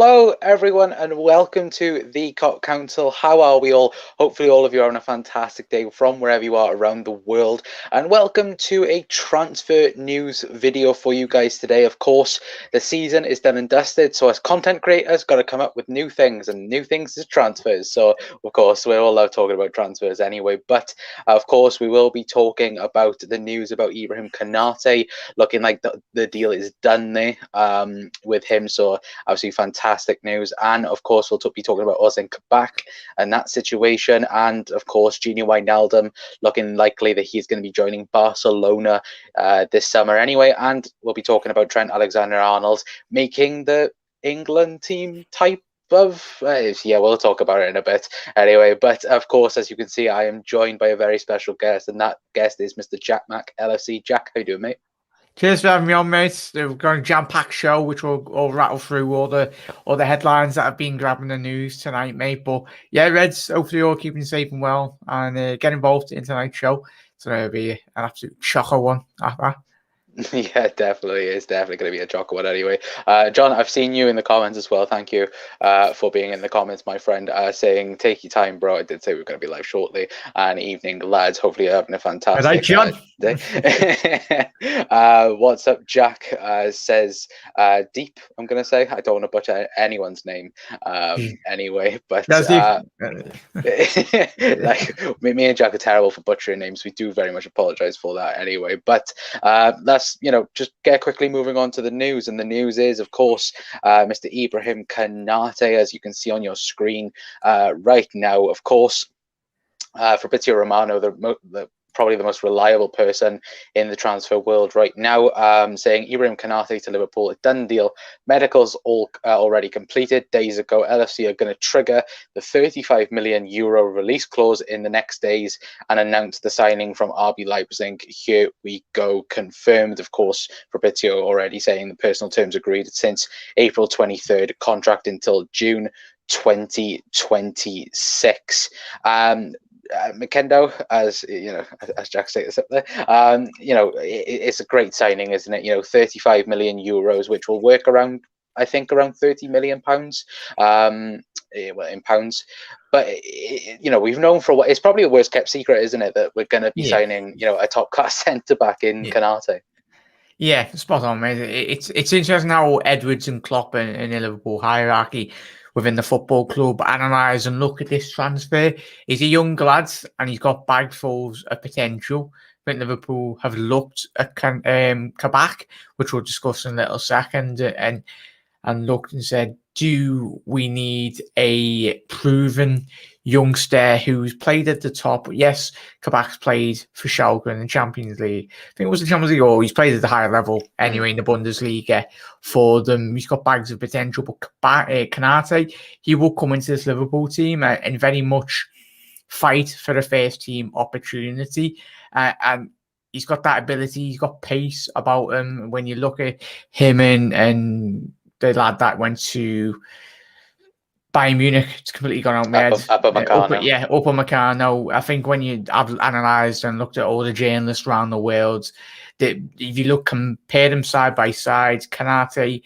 Hello, everyone, and welcome to the Cop Council. How are we all? Hopefully, all of you are having a fantastic day from wherever you are around the world. And welcome to a transfer news video for you guys today. Of course, the season is done and dusted, so as content creators, got to come up with new things, and new things is transfers. So, of course, we all love talking about transfers anyway. But of course, we will be talking about the news about Ibrahima Konaté, looking like the deal is done there with him. So, obviously, fantastic news. And of course, we'll be talking about us in Quebec and that situation. And of course, Gini Wijnaldum looking likely that he's going to be joining Barcelona this summer anyway. And we'll be talking about Trent Alexander-Arnold making the England team type of yeah, we'll talk about it in a bit anyway. But of course, as you can see, I am joined by a very special guest, and that guest is Mr. Jack Mack, LFC. Jack, how you doing, mate? Cheers for having me on, mate. We've got a jam-packed show, which we'll all rattle through all the headlines that have been grabbing the news tonight, mate. But yeah, Reds, hopefully you're all keeping safe and well, and get involved in tonight's show. So it'll be an absolute shocker one after that. Yeah, definitely. It's definitely going to be a chocker one anyway. John, I've seen you in the comments as well. Thank you for being in the comments, my friend, saying, take your time, bro. I did say we are going to be live shortly. And evening, lads. Hopefully you're having a fantastic John. day. What's up, Jack? Says Deep, I'm going to say. I don't want to butcher anyone's name anyway. But like me and Jack are terrible for butchering names. We do very much apologize for that anyway. But let's just get quickly moving on to the news. And the news is, of course, Mr. Ibrahima Konaté, as you can see on your screen right now. Of course, Fabrizio Romano, probably the most reliable person in the transfer world right now, saying Ibrahima Konaté to Liverpool, a done deal. Medicals all already completed days ago. LFC are going to trigger the 35 million euro release clause in the next days and announce the signing from RB Leipzig. Here we go, confirmed. Of course, Fabrizio already saying the personal terms agreed since April 23rd, contract until June 2026. Makendo, as you know, as Jack stated up there, it's a great signing, isn't it? 35 million euros, which will work around, I think, around 30 million pounds, well, in pounds. But we've known for what it's probably a worst kept secret, isn't it, that we're going to be signing, a top class centre back in Konaté. Yeah, spot on, mate. It's interesting how Edwards and Klopp and the Liverpool hierarchy within the football club analyse and look at this transfer. He's a young lad and he's got bagfuls of potential. I think Liverpool have looked at Quebec, which we'll discuss in a little second, and looked and said, do we need a proven youngster who's played at the top? Yes, Quebec's played for Schalke in the Champions League. I think it was the Champions League, or he's played at the higher level anyway in the Bundesliga for them. He's got bags of potential, but Konaté, he will come into this Liverpool team and very much fight for a first team opportunity. And he's got that ability. He's got pace about him. When you look at him and the lad that went to Bayern Munich, it's completely gone out mad. Upamecano. I think when you have analysed and looked at all the journalists around the world, that if you compare them side by side, Konaté,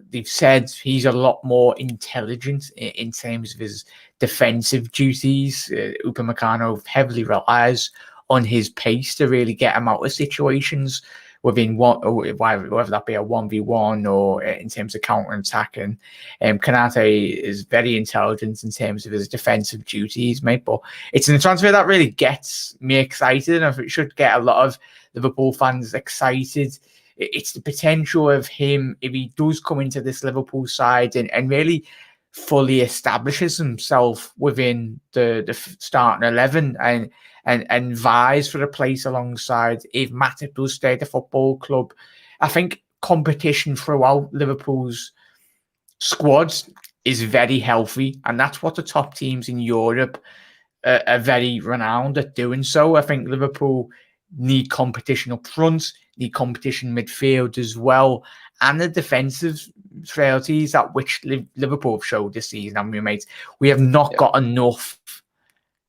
they've said he's a lot more intelligent in terms of his defensive duties. Upamecano heavily relies on his pace to really get him out of situations within whether that be a 1v1 or in terms of counter-attacking. Konaté is very intelligent in terms of his defensive duties, mate. But it's a transfer that really gets me excited, and it should get a lot of Liverpool fans excited. It's the potential of him, if he does come into this Liverpool side and really fully establishes himself within the starting 11 and vies for a place alongside, if Matip does stay at the football club. I think competition throughout Liverpool's squads is very healthy, and that's what the top teams in Europe are very renowned at doing so. I think Liverpool need competition up front, need competition midfield as well, and the defensive frailties that which Liverpool have showed this season, haven't we, mate? We have not got enough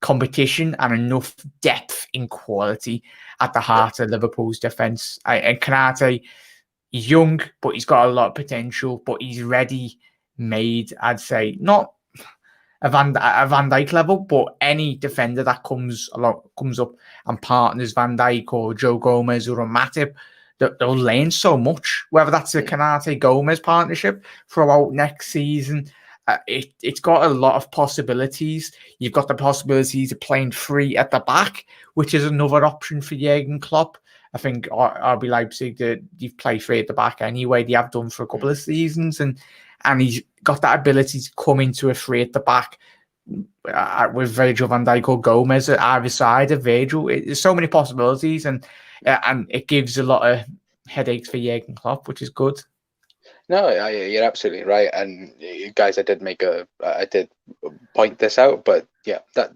competition and enough depth in quality at the heart of Liverpool's defence. And Konaté, he's young, but he's got a lot of potential, but he's ready made, I'd say. Not a Van Dijk level, but any defender that comes up and partners Van Dijk or Joe Gomez or a Matip, they'll learn so much. Whether that's a Konaté Gomez partnership throughout next season, it's got a lot of possibilities. You've got the possibilities of playing free at the back, which is another option for Jurgen Klopp. I think RB Leipzig, you've played free at the back anyway. They have done for a couple of seasons, and he's got that ability to come into a free at the back with Virgil van Dijk or Gomez at either side of Virgil. There's so many possibilities, and it gives a lot of headaches for Jurgen Klopp, which is good. No, you're absolutely right. And guys, I did point this out, but yeah, that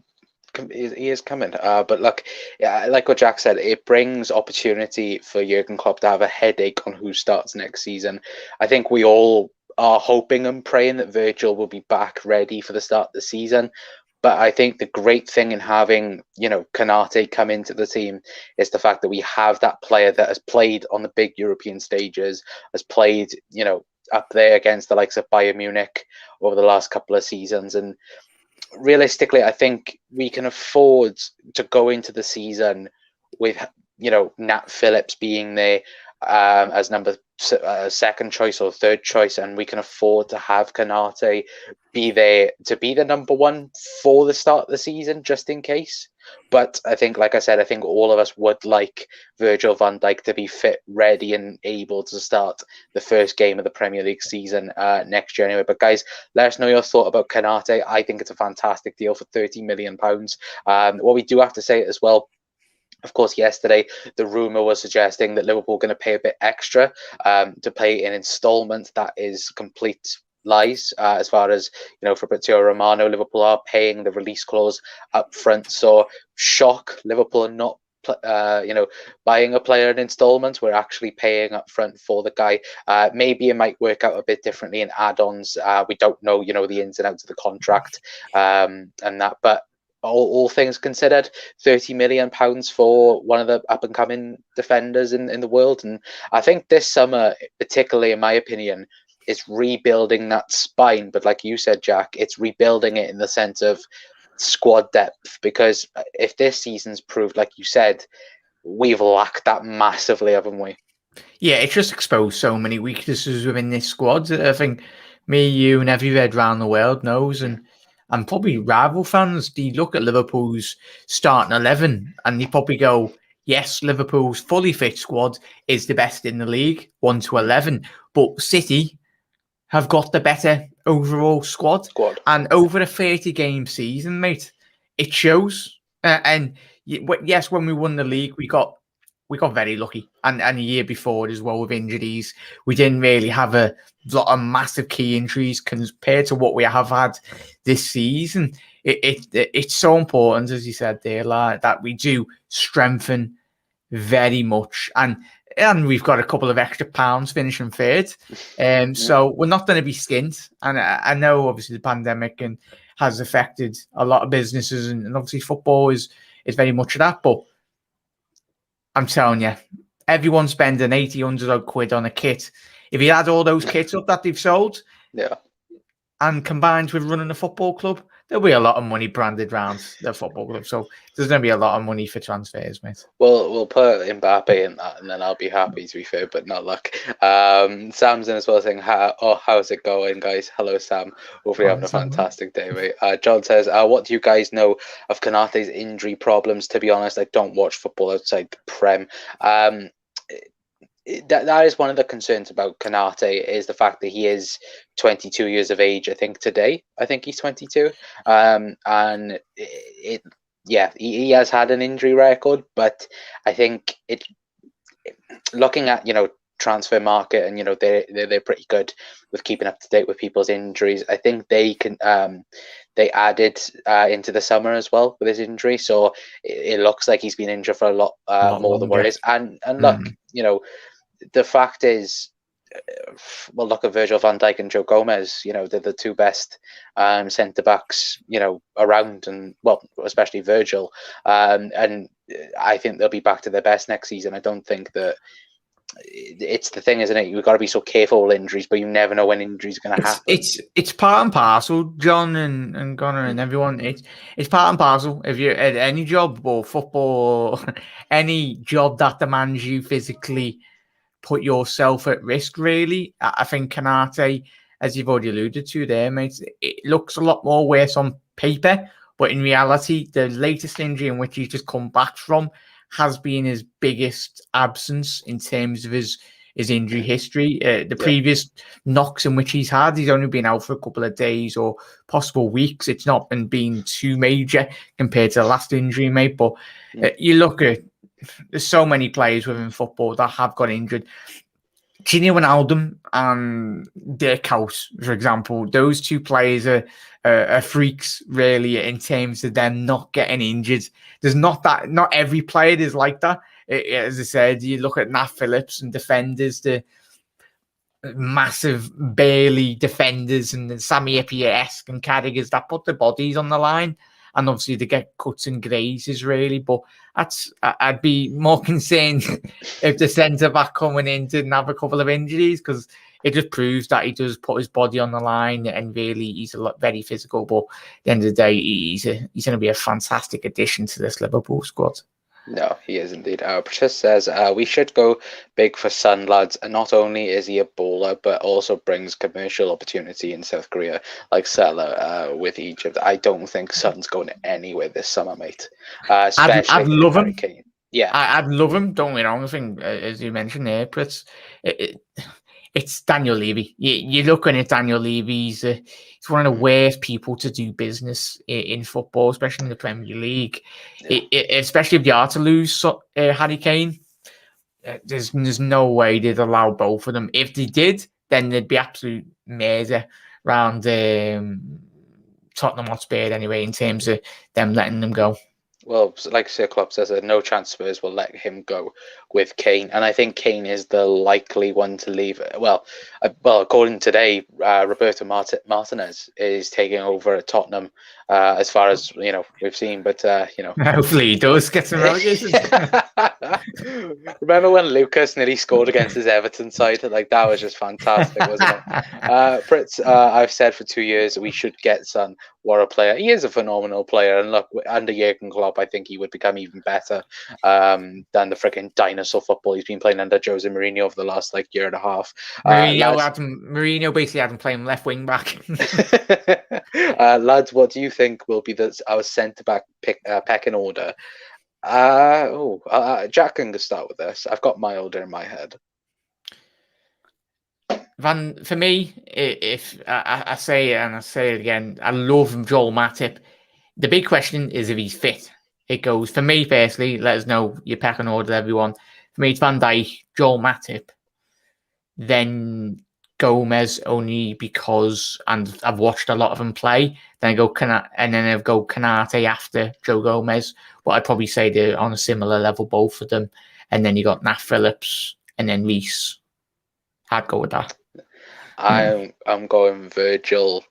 he is coming. But look, yeah, like what Jack said, it brings opportunity for Jurgen Klopp to have a headache on who starts next season. I think we all are hoping and praying that Virgil will be back ready for the start of the season. But I think the great thing in having, Konaté come into the team is the fact that we have that player that has played on the big European stages, has played, up there against the likes of Bayern Munich over the last couple of seasons. And realistically, I think we can afford to go into the season with, Nat Phillips being there as second choice or third choice, and we can afford to have Konaté be there to be the number one for the start of the season, just in case. But I think, like I said, I think all of us would like Virgil van Dijk to be fit, ready, and able to start the first game of the Premier League season next year anyway. But guys, let us know your thought about Konaté. I think it's a fantastic deal for £30 million. What we do have to say as well, of course, yesterday, the rumour was suggesting that Liverpool are going to pay a bit extra to pay in instalments. That is complete lies. As far as, Fabrizio Romano, Liverpool are paying the release clause up front. So, shock, Liverpool are not buying a player in installments. We're actually paying up front for the guy. Maybe it might work out a bit differently in add-ons. We don't know, the ins and outs of the contract and that, but all things considered, £30 million for one of the up-and-coming defenders in the world. And I think this summer, particularly in my opinion, is rebuilding that spine. But like you said, Jack, it's rebuilding it in the sense of squad depth. Because if this season's proved, like you said, we've lacked that massively, haven't we? Yeah, it's just exposed so many weaknesses within this squad. I think me, you, and every red around the world knows, and probably rival fans, they look at Liverpool's starting 11 and they probably go, yes, Liverpool's fully fit squad is the best in the league, 1 to 11. But City have got the better overall squad. And over a 30-game season, mate, it shows. And yes, when we won the league, we got very lucky. And a year before as well with injuries, we didn't really have a lot of massive key injuries compared to what we have had this season. It's so important, as you said there, like, that we do strengthen very much. And we've got a couple of extra pounds finishing third. So we're not going to be skint. And I know obviously the pandemic has affected a lot of businesses, and obviously football is very much of that. But I'm telling you, everyone's spending 80, 100 odd quid on a kit. If you add all those kits up that they've sold, and combined with running a football club, there'll be a lot of money branded around the football club. So there's going to be a lot of money for transfers, mate. Well, we'll put Mbappe in that, and then I'll be happy, to be fair, but not luck. Sam's in as well saying, how's it going, guys? Hello, Sam. Hopefully you're having a fantastic day, mate. John says, what do you guys know of Konaté's injury problems? To be honest, I don't watch football outside the Prem. That is one of the concerns about Konaté, is the fact that he is 22 years of age. I think today, he's 22. And he has had an injury record, but I think looking at, transfer market, and, they're pretty good with keeping up to date with people's injuries. I think they can, they added into the summer as well with his injury. So it looks like he's been injured for a lot more than what it is. And look, the fact is, well, look at Virgil van Dijk and Joe Gomez. They're the two best centre backs, around, and well, especially Virgil. And I think they'll be back to their best next season. I don't think that it's the thing, isn't it? You've got to be so careful with injuries, but you never know when injuries are going to happen. It's part and parcel, John and Connor and everyone. It's part and parcel. If you're at any job or football, or any job that demands you physically put yourself at risk, really, I think Konaté, as you've already alluded to there, mate, it looks a lot more worse on paper, but in reality, the latest injury in which he's just come back from has been his biggest absence in terms of his injury history. The previous knocks in which he's only been out for a couple of days or possible weeks. It's not been too major compared to the last injury, mate. But you look at, there's so many players within football that have got injured. Gini Wijnaldum and Dirkhouse, for example, those two players are freaks, really, in terms of them not getting injured. There's not every player is like that. As I said, you look at Nat Phillips and defenders, the massive Bailey defenders and the Sammy Epia-esque and Carragher's that put their bodies on the line. And obviously they get cuts and grazes, really. But I'd be more concerned if the centre-back coming in didn't have a couple of injuries, because it just proves that he does put his body on the line, and really he's very physical. But at the end of the day, he's going to be a fantastic addition to this Liverpool squad. No, he is indeed. Patricia says we should go big for Son, lads. And not only is he a baller, but also brings commercial opportunity in South Korea, like Salah with Egypt. I don't think Son's going anywhere this summer, mate. Especially I'd love him. Kane. Yeah, I'd love him. Don't get me wrong. I think, as you mentioned there, it's Daniel Levy. You're looking at Daniel Levy. He's one of the worst people to do business in football, especially in the Premier League. Especially if you are to lose Harry Kane, there's no way they'd allow both of them. If they did, then there'd be absolute murder around Tottenham Hotspur anyway, in terms of them letting them go. Well, like Sir Klopp says, no chance Spurs will let him go with Kane, and I think Kane is the likely one to leave. Well, according to today, Roberto Martinez is taking over at Tottenham, as far as we've seen. But hopefully he does get some relegation. Remember when Lucas nearly scored against his Everton side? Like, that was just fantastic, wasn't it? Fritz, I've said for 2 years we should get Son. What a player! He is a phenomenal player, and look, under Jurgen Klopp, I think he would become even better than the freaking dinosaur football he's been playing under Jose Mourinho over the last year and a half. Mourinho basically had him playing left wing back. Lads, what do you think will be our centre back pecking order? Jack can start with this. I've got my order in my head. For me, if I say it and I say it again, I love Joel Matip. The big question is if he's fit. It goes, for me personally, let us know your pecking order, everyone. For me, it's Van Dijk, Joel Matip, then Gomez, only because, and I've watched a lot of them play. Then I go Konaté after Joe Gomez. But I'd probably say they're on a similar level, both of them. And then you got Nat Phillips and then Reece. I'd go with that. I'm going Virgil,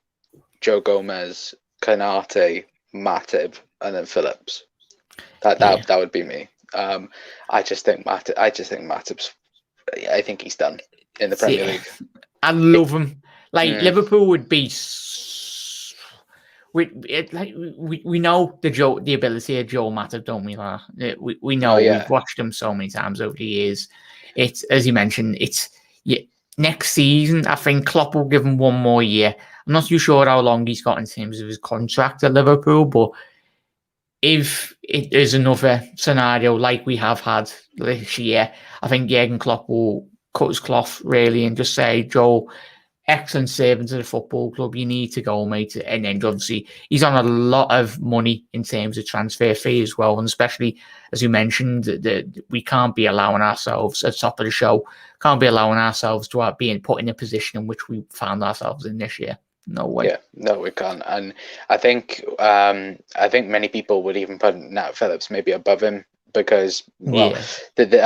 Joe Gomez, Konaté, Matip, and then Phillips. That would be me. I just think Matip's. I think he's done in the Premier League. I love him. Liverpool would be. We know the ability of Joel Matip, don't we? We know. We've watched him so many times over the years. It's, as you mentioned, next season, I think Klopp will give him one more year. I'm not too sure how long he's got in terms of his contract at Liverpool, but if it is another scenario like we have had this year, I think Jurgen Klopp will cut his cloth, really, and just say, Joel, excellent servant to the football club, you need to go, mate. And then obviously he's on a lot of money in terms of transfer fee as well, and especially, as you mentioned, we can't be allowing ourselves at the top of the show, can't be allowing ourselves to being put in a position in which we found ourselves in this year. No way. Yeah, no, we can't. And I think many people would even put Nat Phillips maybe above him, because I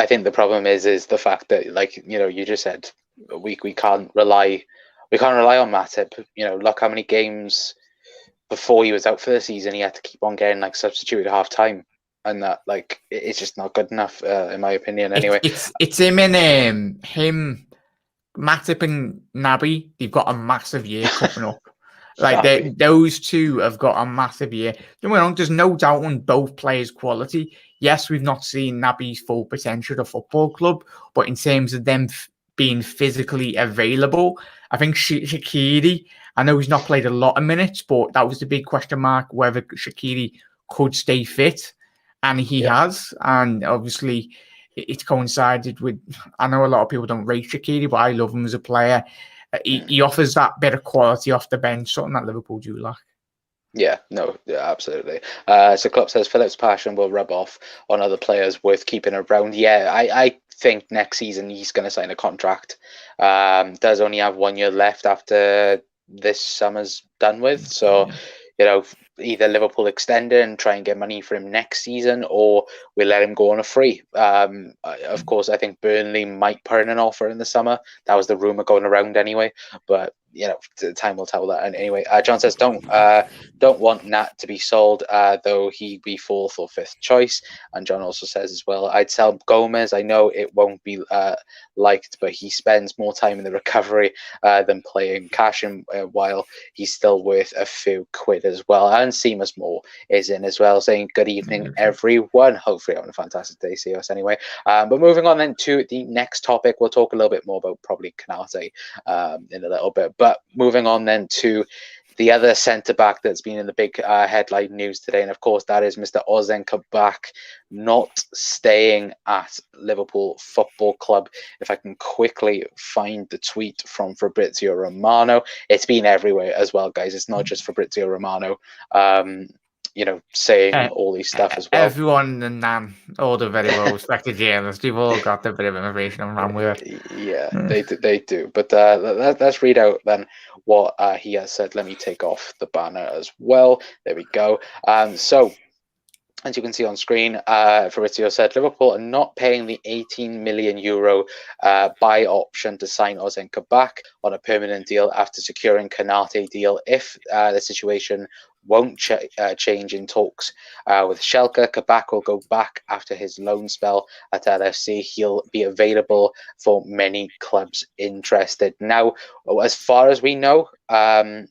think the problem is the fact that, you just said, we can't rely on Matip. Look how many games before he was out for the season he had to keep on getting substituted at half time. and that like it's just not good enough in my opinion. Anyway, it's him and him, Matip and Naby. They've got a massive year coming up. Like those two have got a massive year. There's no doubt on both players' quality. Yes, we've not seen Naby's full potential at a football club, but in terms of them being physically available, I think Shaqiri, I know he's not played a lot of minutes, but that was the big question mark whether Shaqiri could stay fit, and he has. And obviously, it's coincided with. I know a lot of people don't rate Shaqiri, but I love him as a player. He offers that bit of quality off the bench, something that Liverpool do lack. Yeah, no, yeah, absolutely. So Klopp says Phillips' passion will rub off on other players worth keeping around. Yeah, I think next season he's going to sign a contract. Does only have 1 year left after this summer's done with. So, either Liverpool extend it and try and get money for him next season, or we let him go on a free. Of course, I think Burnley might put in an offer in the summer. That was the rumor going around anyway. But time will tell that. And anyway, John says don't want Nat to be sold, though he be fourth or fifth choice. And John also says as well, I'd sell Gomez. I know it won't be liked, but he spends more time in the recovery than playing cash in, while he's still worth a few quid as well. And Seamus Moore is in as well, saying good evening, everyone. Hopefully having a fantastic day. See us anyway. But moving on then to the next topic, we'll talk a little bit more about probably Konaté in a little bit. But moving on then to the other centre-back that's been in the big headline news today, and of course that is Mr. Ozan Kabak not staying at Liverpool Football Club. If I can quickly find the tweet from Fabrizio Romano. It's been everywhere as well, guys. It's not just Fabrizio Romano. Saying all these stuff as well. Everyone and Nan, all the very well respected journalists, they've all got a bit of information on ran with it. Yeah, they do. But let's read out then what he has said. Let me take off the banner as well. There we go. So, as you can see on screen, Fabrizio said Liverpool are not paying the €18 million buy option to sign Ozan Kabak on a permanent deal after securing Konaté deal. If the situation won't change in talks with Schalke, Kabak will go back after his loan spell at LFC. He'll be available for many clubs interested. Now, as far as we know, RB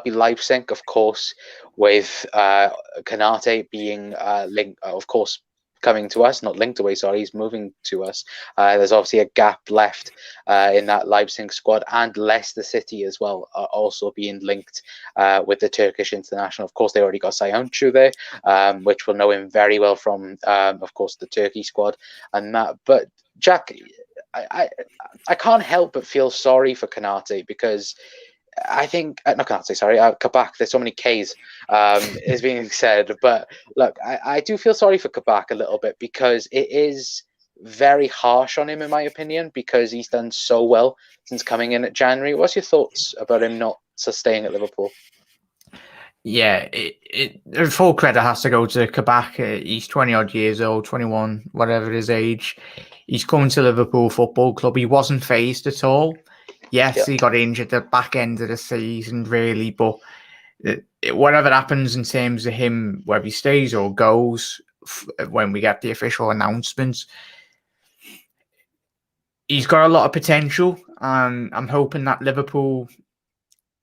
Leipzig, of course, with Konaté being linked, of course, coming to us, not linked away, sorry, he's moving to us. There's obviously a gap left in that Leipzig squad, and Leicester City as well are also being linked with the Turkish international. Of course, they already got Sayuncu there, which will know him very well from, of course, the Turkey squad and that. But Jack, I can't help but feel sorry for Konaté, because I think not Konaté, sorry, Kabak. There's so many K's is being said, but look, I do feel sorry for Kabak a little bit, because it is very harsh on him, in my opinion, because he's done so well since coming in at January. What's your thoughts about him not staying at Liverpool? Yeah, full credit has to go to Kabak. He's 20 odd years old, 21, whatever his age. He's coming to Liverpool Football Club. He wasn't phased at all. Yes, he got injured at the back end of the season, really, but whatever happens in terms of him, whether he stays or goes, when we get the official announcements, he's got a lot of potential, and I'm hoping that Liverpool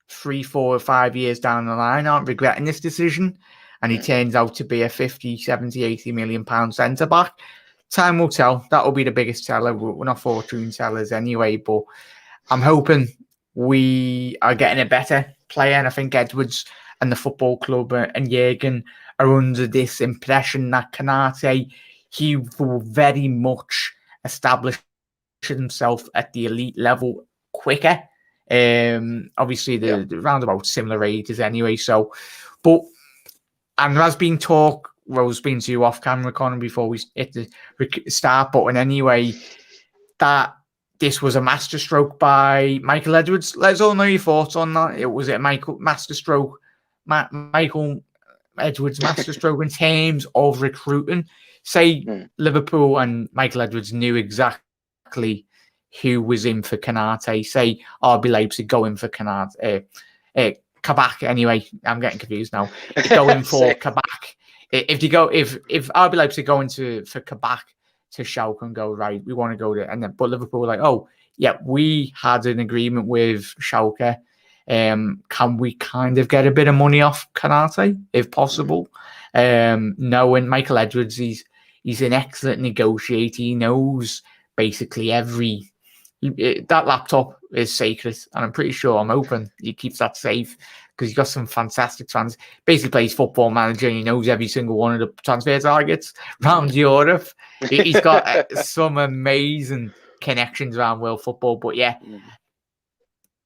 3, 4, or 5 years down the line aren't regretting this decision, and he turns out to be a 50, 70, 80 million pound centre-back. Time will tell. That will be the biggest teller. We're not fortune tellers anyway, but I'm hoping we are getting a better player, and I think Edwards and the football club and Jürgen are under this impression that Konaté, he will very much establish himself at the elite level quicker. Obviously, the roundabout similar ages anyway. So, and there has been talk. Rose been to you off camera, Connor, before we hit the start button anyway, that this was a masterstroke by Michael Edwards. Let us all know your thoughts on that. Was it a Michael Edwards masterstroke in terms of recruiting? Say Liverpool and Michael Edwards knew exactly who was in for Konaté. Say RB Leipzig going for Konaté. Kabak, anyway. I'm getting confused now. Going for Kabak if RB Leipzig go for Kabak to Schalke and go, right, we want to go there, and then but Liverpool were like, oh yeah, we had an agreement with Schalke. Can we kind of get a bit of money off Konaté if possible? Knowing Michael Edwards, he's an excellent negotiator. He knows basically that laptop is sacred, and I'm pretty sure, I'm hoping he keeps that safe because he's got some fantastic fans. Basically plays Football Manager and he knows every single one of the transfer targets around Europe. He's got some amazing connections around world football. But yeah,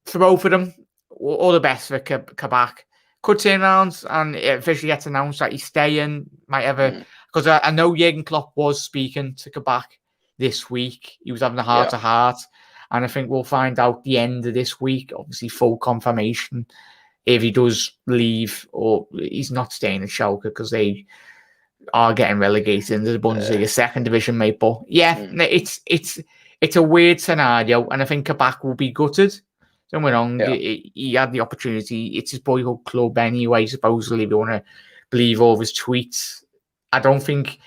for both of them, all the best for Kabak. Could turn around and it officially gets announced that he's staying. Might ever, because I know Jurgen Klopp was speaking to Kabak this week. He was having a heart-to-heart. And I think we'll find out the end of this week, obviously full confirmation, if he does leave or he's not staying at Schalke because they are getting relegated into the Bundesliga second division, mate. But yeah, it's a weird scenario, and I think Kabak will be gutted. Don't get me wrong, he had the opportunity. It's his boyhood club anyway, supposedly, if you want to believe all of his tweets. I don't think,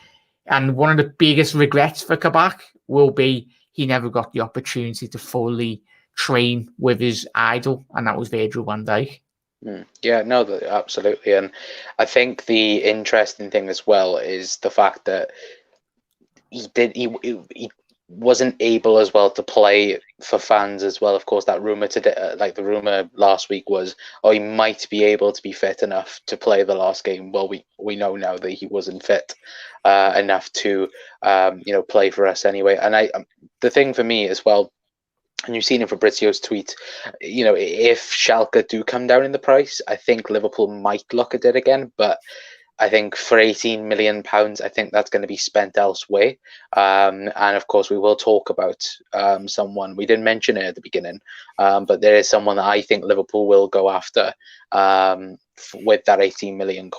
and one of the biggest regrets for Kabak will be he never got the opportunity to fully train with his idol, and that was Virgil van Dijk. Yeah, no, absolutely. And I think the interesting thing as well is the fact that he wasn't able as well to play for fans as well. Of course, that rumor today, like the rumor last week was, he might be able to be fit enough to play the last game. Well, we know now that he wasn't fit enough to play for us anyway. And the thing for me as well, and you've seen in Fabrizio's tweet, if Schalke do come down in the price, I think Liverpool might look at it again. But I think for £18 million, I think that's going to be spent elsewhere. And of course, we will talk about someone. We didn't mention it at the beginning, but there is someone that I think Liverpool will go after with that £18 million.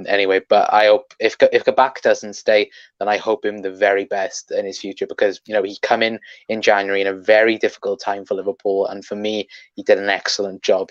Anyway, but I hope if Kabak doesn't stay, then I hope him the very best in his future, because he come in January in a very difficult time for Liverpool, and for me, he did an excellent job.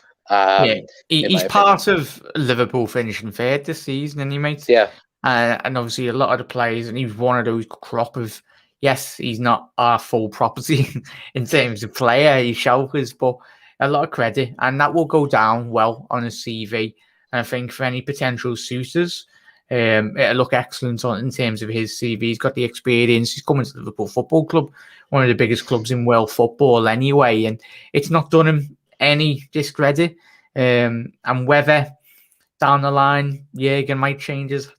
He's part of Liverpool finishing third this season, and he mate. Yeah, and obviously a lot of the players, and he's one of those crop of. Yes, he's not our full property in terms of player, he's Schalke's, but a lot of credit, and that will go down well on his CV. And I think for any potential suitors, it'll look excellent in terms of his CV. He's got the experience. He's coming to the Liverpool Football Club, one of the biggest clubs in world football anyway, and it's not done him any discredit. And whether down the line Jurgen might change his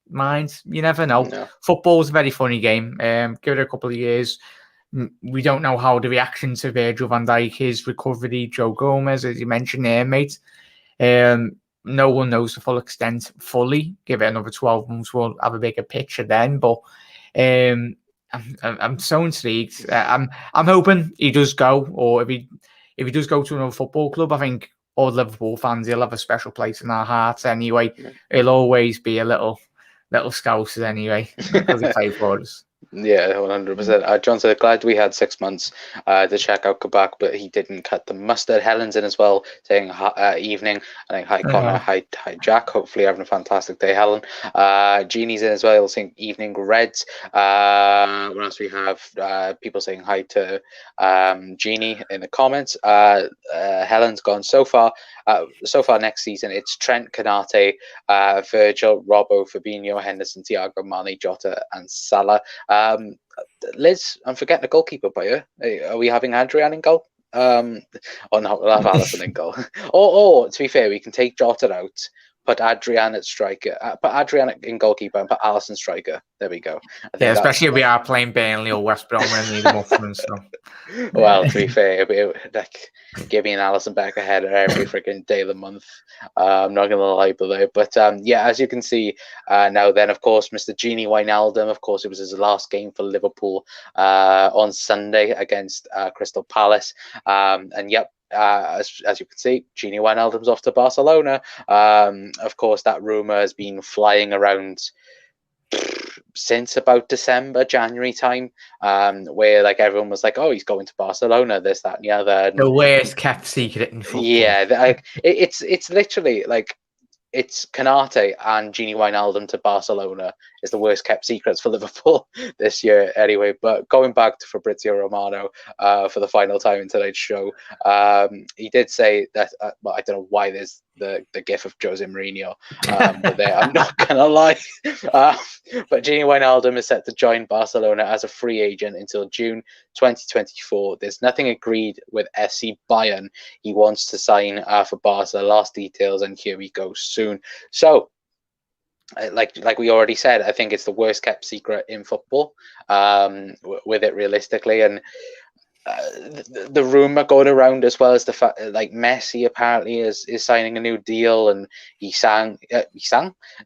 mind, you never know. No. Football's a very funny game. Give it a couple of years. We don't know how the reaction to Virgil van Dijk, his recovery, Joe Gomez, as you mentioned there, mate. No one knows the full extent fully. Give it another 12 months, we'll have a bigger picture then. But I'm so intrigued. I'm hoping he does go, or if he does go to another football club, I think all Liverpool fans, he'll have a special place in our hearts anyway. He'll always be a little Scousers anyway, because he played for us. Yeah, 100%. John said, glad we had 6 months to check out Kabak, but he didn't cut the mustard. Helen's in as well, saying evening. I think hi Connor, hi Jack. Hopefully having a fantastic day, Helen. Jeannie's in as well, saying evening Reds. What else we have? People saying hi to Jeannie in the comments. Helen's gone so far next season. It's Trent, Konaté, Virgil, Robbo, Fabinho, Henderson, Thiago, Mane, Jota, and Salah. Liz, I'm forgetting the goalkeeper by you. Are we having Adrian in goal? Or not, we'll have Alisson in goal. Or to be fair, we can take Jota out, put Adrian at striker, put Adrian in goalkeeper, and put Alisson striker. There we go. Yeah, especially if we are playing Burnley or West Brom and need Muffman. So. Well, to be fair, like give me an Alisson back ahead every freaking day of the month. I'm not gonna lie, but yeah, as you can see now, then of course, Mr. Gini Wijnaldum, of course, it was his last game for Liverpool on Sunday against Crystal Palace, and yep. As you can see, Gini Wijnaldum's off to Barcelona. Of course, that rumor has been flying around since about December, January time, where like everyone was like, "Oh, he's going to Barcelona," this, that, and the other. And the worst kept secret in football. Yeah, it's literally like it's Konaté and Gini Wijnaldum to Barcelona is the worst kept secrets for Liverpool this year anyway. But going back to Fabrizio Romano for the final time in tonight's show, he did say that, well, I don't know why there's the gif of Jose Mourinho, but there, I'm not going to lie. But Gini Wijnaldum is set to join Barcelona as a free agent until June 2024. There's nothing agreed with FC Bayern. He wants to sign for Barca. Last details, and here we go soon. So, like we already said, I think it's the worst kept secret in football. With it realistically, and the rumor going around as well as the fact like Messi apparently is signing a new deal, and he rang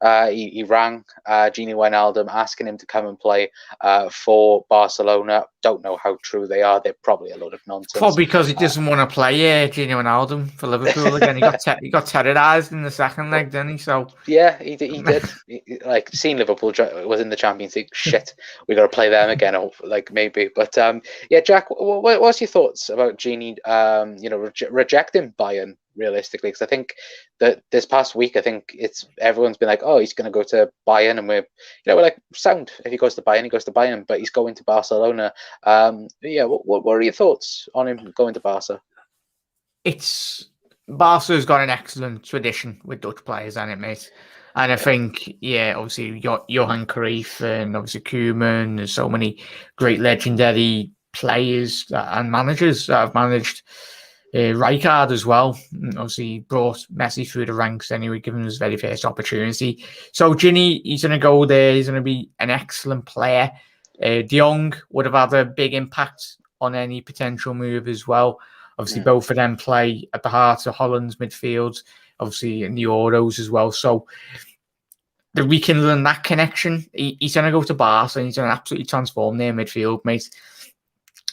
Gini Wijnaldum asking him to come and play for Barcelona. Don't know how true they are. They're probably a load of nonsense. Probably because he doesn't want to play Gini Wijnaldum for Liverpool again. He got terrorised in the second leg, didn't he? So yeah, he did. Like, seeing Liverpool was in the Champions League. Shit, we got to play them again. Like, maybe, but yeah, Jack, what's your thoughts about Gini? Rejecting Bayern realistically, because I think that this past week, I think everyone's been like, oh, he's going to go to Bayern, and we're like, sound. If he goes to Bayern, he goes to Bayern, but he's going to Barcelona. Yeah, what are your thoughts on him going to Barca? Barca's got an excellent tradition with Dutch players, hasn't it, mate? And I think, yeah, obviously Johan Cruyff and obviously Koeman. There's so many great legendary players and managers that have managed. Rijkaard as well. Obviously, brought Messi through the ranks anyway, given his very first opportunity. So Gini, he's going to go there. He's going to be an excellent player. De Jong would have had a big impact on any potential move as well. Obviously, both of them play at the heart of Holland's midfield, obviously in the Euros as well. So the rekindling that connection, he's going to go to Barca and he's going to absolutely transform their midfield, mate.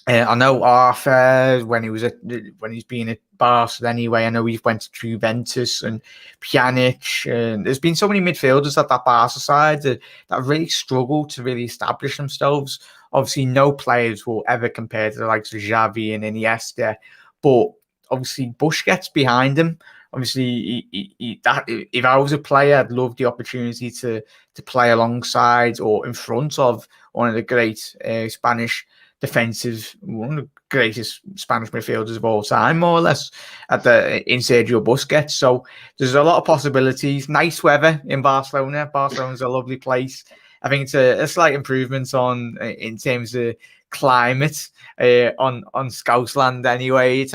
I know Arthur when he's been at Barca anyway. I know he went to Juventus and Pjanic. There's been so many midfielders at that Barca side that really struggled to really establish themselves. Obviously, no players will ever compare to the likes of Xavi and Iniesta, but obviously Busquets behind him. Obviously, if I was a player, I'd love the opportunity to play alongside or in front of one of the great Spanish defensive, one of the greatest Spanish midfielders of all time, more or less, in Sergio Busquets. So there's a lot of possibilities. Nice weather in Barcelona. Barcelona's a lovely place. I think it's a slight improvement in terms of climate on Scousland anyway. It's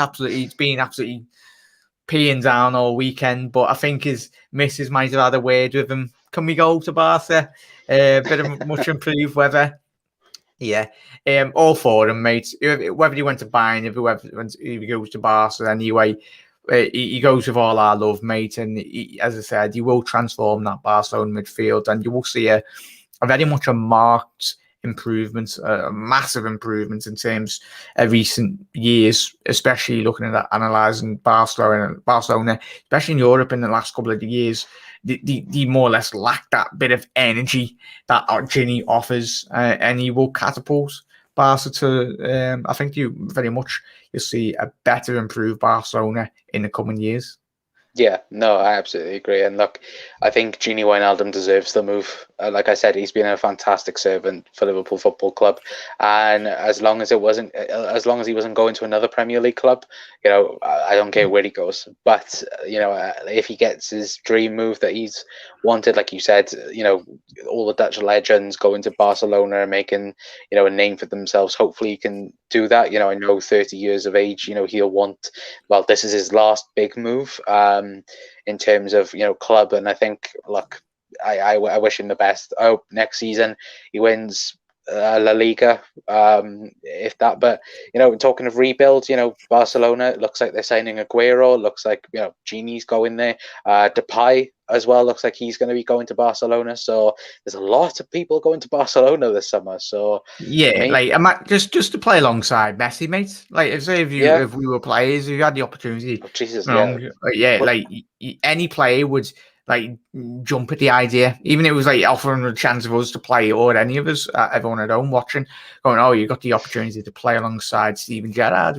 been absolutely peeing down all weekend, but I think his missus might have had a word with him. Can we go to Barca? A bit of much improved weather. Yeah, all for him, mate. Whether he went to Bayern, if he goes to Barca anyway, he goes with all our love, mate. And as I said, he will transform that Barcelona midfield, and you will see a very much a marked improvement, a massive improvement in terms of recent years, especially looking at analysing Barcelona, especially in Europe in the last couple of years. They more or less lack that bit of energy that Gini offers, and he will catapult Barca to. I think you'll see a better improved Barcelona in the coming years. Yeah, no, I absolutely agree. And look, I think Gini Wijnaldum deserves the move. Like I said, he's been a fantastic servant for Liverpool Football Club, and as long as he wasn't going to another Premier League club, I don't care where he goes. But if he gets his dream move that he's wanted, like you said, all the Dutch legends going to Barcelona and making a name for themselves. Hopefully, he can do that. I know 30 years of age, he'll want. Well, this is his last big move. In terms of club, and I think, look, I wish him the best. I hope next season he wins La Liga, if that. But talking of rebuild, Barcelona, it looks like they're signing Aguero. It looks like Gini's going there. Depay as well looks like he's going to be going to Barcelona. So there's a lot of people going to Barcelona this summer. So yeah, just to play alongside Messi, mate. Like, if we were players, if you had the opportunity, Jesus, any player would jump at the idea, even if it was offering a chance of us to play, or any of us, everyone at home watching, going, oh, you got the opportunity to play alongside Steven Gerrard.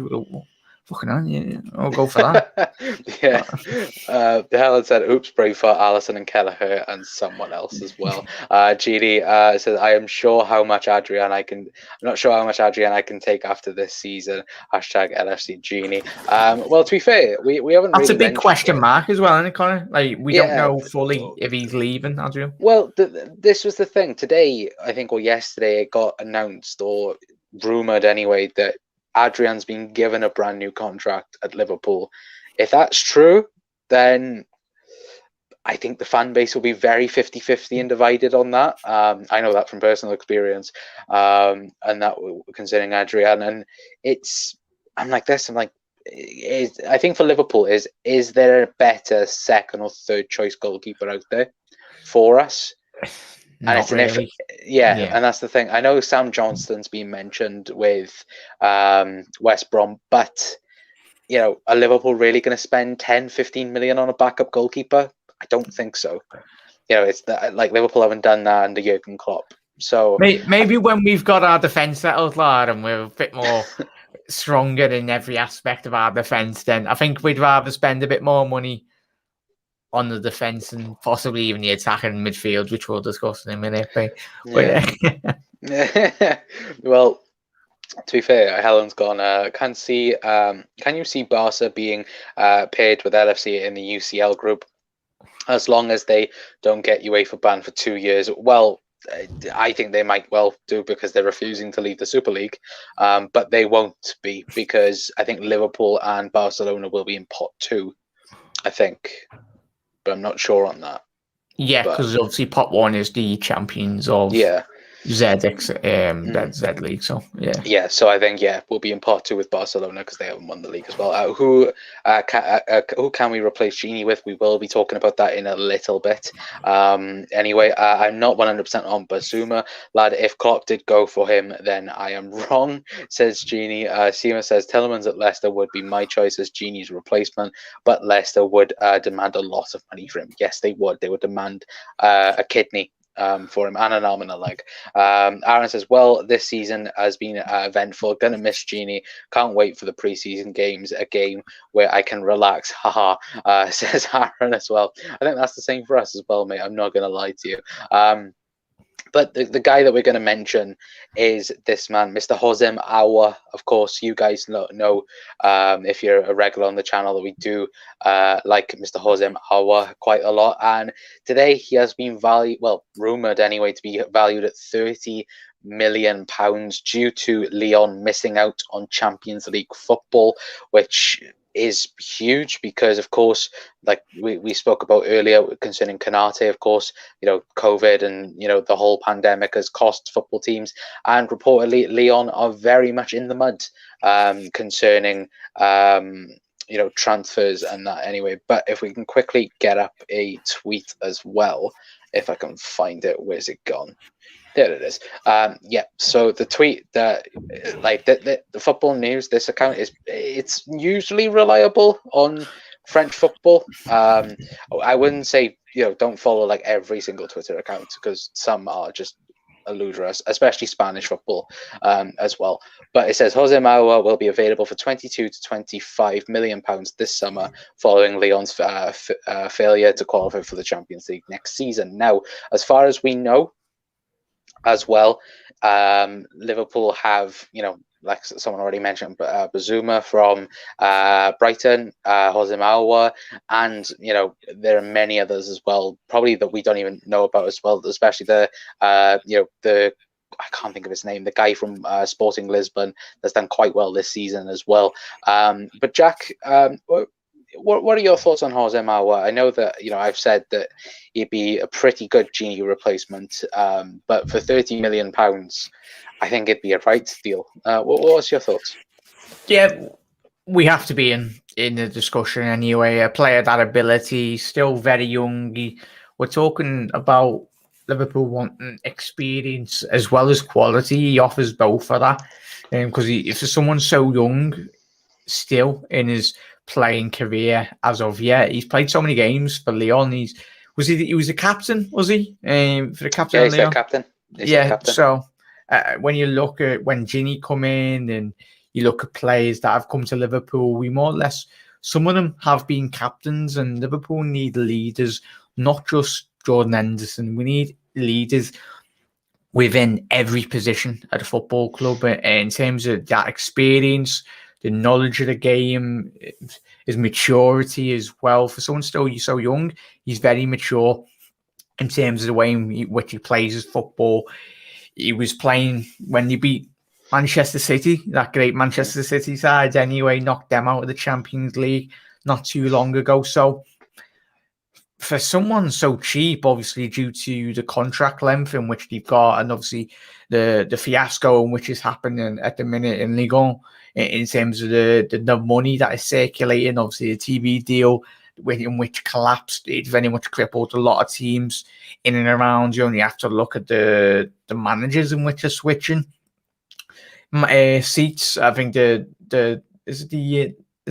Fucking hell, yeah, I'll go for that. Yeah. Helen said, oops, Braveheart, Allison and Kelleher, and someone else as well. Gini says, I'm not sure how much Adrian I can take after this season. Hashtag LFC Gini. Well, to be fair, we haven't That's really a big mentioned question it. mark as well, isn't it, Connor? Like, we don't Yeah. know fully if he's leaving, Adrian. Well, this was the thing. Today, I think, or yesterday, it got announced or rumored anyway that Adrian's been given a brand new contract at Liverpool. If that's true, then I think the fan base will be very 50-50 and divided on that. I know that from personal experience, and that concerning Adrian. And I'm like this. I'm like, I think for Liverpool is there a better second or third choice goalkeeper out there for us? And Not really. Yeah, and that's the thing. I know Sam Johnston's been mentioned with West Brom, but are Liverpool really going to spend 10-15 million on a backup goalkeeper? I don't think so. It's like Liverpool haven't done that under Jurgen Klopp. So maybe when we've got our defence settled, lad, and we're a bit more stronger in every aspect of our defence, then I think we'd rather spend a bit more money on the defence and possibly even the attacking midfield, which we'll discuss in a minute. Well, to be fair, Helen's gone. Can you see Barca being paired with LFC in the UCL group as long as they don't get UEFA banned for 2 years? Well, I think they might well do because they're refusing to leave the Super League, but they won't be because I think Liverpool and Barcelona will be in pot 2, I think, but I'm not sure on that. Yeah, because obviously pot 1 is the champions of Z League. So yeah. So I think we'll be in part 2 with Barcelona because they haven't won the league as well. Who can we replace Gini with? We will be talking about that in a little bit. Anyway, I'm not 100% on Basuma, lad. If Klopp did go for him, then I am wrong, says Gini. Seema says Tielemans at Leicester would be my choice as Gini's replacement, but Leicester would demand a lot of money for him. Yes, they would. They would demand a kidney for him and an arm and a leg. Aaron says, well, this season has been eventful. Gonna miss Gini. Can't wait for the preseason games, a game where I can relax. Haha, says Aaron as well. I think that's the same for us as well, mate. I'm not gonna lie to you. But the guy that we're going to mention is this man, Mr. Hosem Aouar. Of course, you guys know if you're a regular on the channel that we do like Mr. Hosem Aouar quite a lot. And today he has been rumored anyway, to be valued at £30 million due to Lyon missing out on Champions League football, which is huge because, of course, like we spoke about earlier concerning Konaté, of course, COVID and, the whole pandemic has cost football teams. And reportedly, Lyon are very much in the mud concerning, transfers and that anyway. But if we can quickly get up a tweet as well, if I can find it, where's it gone? There it is. So the tweet that, the football news, this account it's usually reliable on French football. I wouldn't say don't follow like every single Twitter account because some are just ludicrous, especially Spanish football as well. But it says Hosem Aouar will be available for 22 to 25 million pounds this summer following Lyon's failure to qualify for the Champions League next season. Now, as far as we know, as well, Liverpool have, like someone already mentioned, Bazuma from Brighton, Hosem Aouar, and there are many others as well, probably that we don't even know about as well, especially the I can't think of his name, the guy from Sporting Lisbon that's done quite well this season as well. But Jack, what are your thoughts on Hosem Aouar? I know that I've said that he'd be a pretty good Gini replacement, but for £30 million, I think it'd be a right deal. What's your thoughts? Yeah, we have to be in the discussion anyway. A player that ability, still very young. We're talking about Liverpool wanting experience as well as quality. He offers both for that, because if someone's so young, still in his playing career as of yet, he's played so many games for Lyon. He was the captain, was he? For the captain. Yeah, he's the captain. Captain. So when you look at when Gini come in and you look at players that have come to Liverpool, we more or less, some of them have been captains, and Liverpool need leaders, not just Jordan Henderson. We need leaders within every position at a football club in terms of that experience, the knowledge of the game, his maturity as well. For someone still so young, he's very mature in terms of the way in which he plays his football. He was playing when he beat Manchester City, that great Manchester City side anyway, knocked them out of the Champions League not too long ago. So for someone so cheap, obviously due to the contract length in which they've got, and obviously the fiasco in which is happening at the minute in Ligue 1, in terms of the money that is circulating, obviously the TV deal in which collapsed, it very much crippled a lot of teams in and around. You only have to look at the managers in which are switching seats. I think is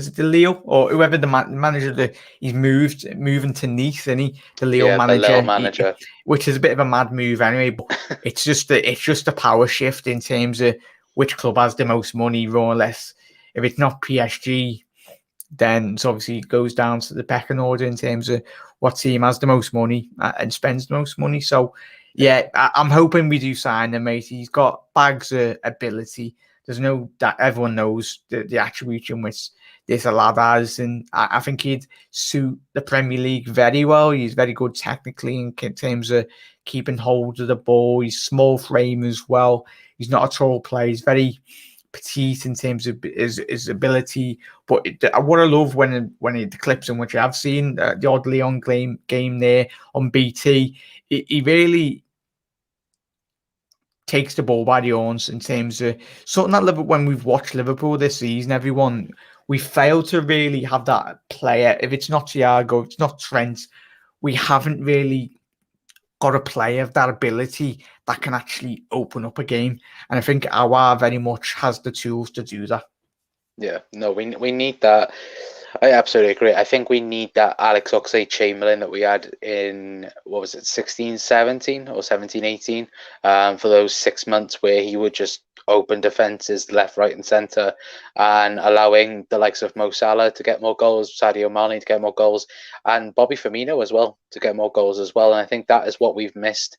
it the Leo or whoever the manager he's moving to Nice, and the Leo manager, which is a bit of a mad move anyway. But it's just a power shift in terms of which club has the most money, more or less. If it's not PSG, then it obviously goes down to the pecking order in terms of what team has the most money and spends the most money. So yeah, I'm hoping we do sign him, mate. He's got bags of ability. There's no that everyone knows the attributes in which this lad has, and I think he'd suit the Premier League very well. He's very good technically in terms of keeping hold of the ball. He's small frame as well. He's not a tall player. He's very petite in terms of his ability. But what I love when the clips in which I've seen the odd Leon game there on BT, he really takes the ball by the horns in terms of something that when we've watched Liverpool this season, everyone, we failed to really have that player. If it's not Thiago, if it's not Trent, we haven't really got a player of that ability that can actually open up a game. And I think Aouar very much has the tools to do that. Yeah, no, we need that. I absolutely agree. I think we need that Alex Oxlade-Chamberlain that we had in, what was it, 16-17 or 17-18, for those 6 months where he would just open defenses left, right, and centre, and allowing the likes of Mo Salah to get more goals, Sadio Mane to get more goals, and Bobby Firmino as well to get more goals as well. And I think that is what we've missed.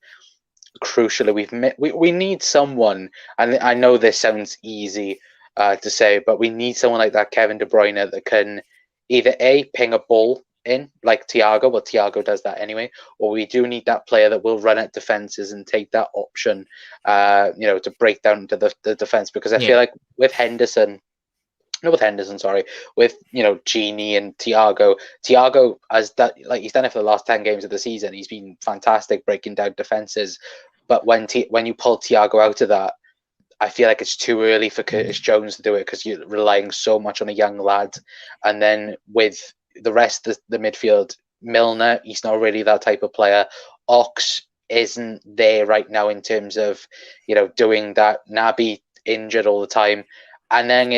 Crucially, we need someone, and I know this sounds easy to say, but we need someone like that Kevin De Bruyne that can either ping a ball in like Thiago, but Thiago does that anyway, or we do need that player that will run at defenses and take that option, to break down to the defense. Because I feel like with Gini and Thiago has that, like, he's done it for the last 10 games of the season. He's been fantastic breaking down defenses, but when you pull Thiago out of that, I feel like it's too early for Curtis Jones to do it, because you're relying so much on a young lad. And then with the rest of the midfield, Milner, he's not really that type of player. Ox isn't there right now in terms of, doing that. Naby injured all the time. And then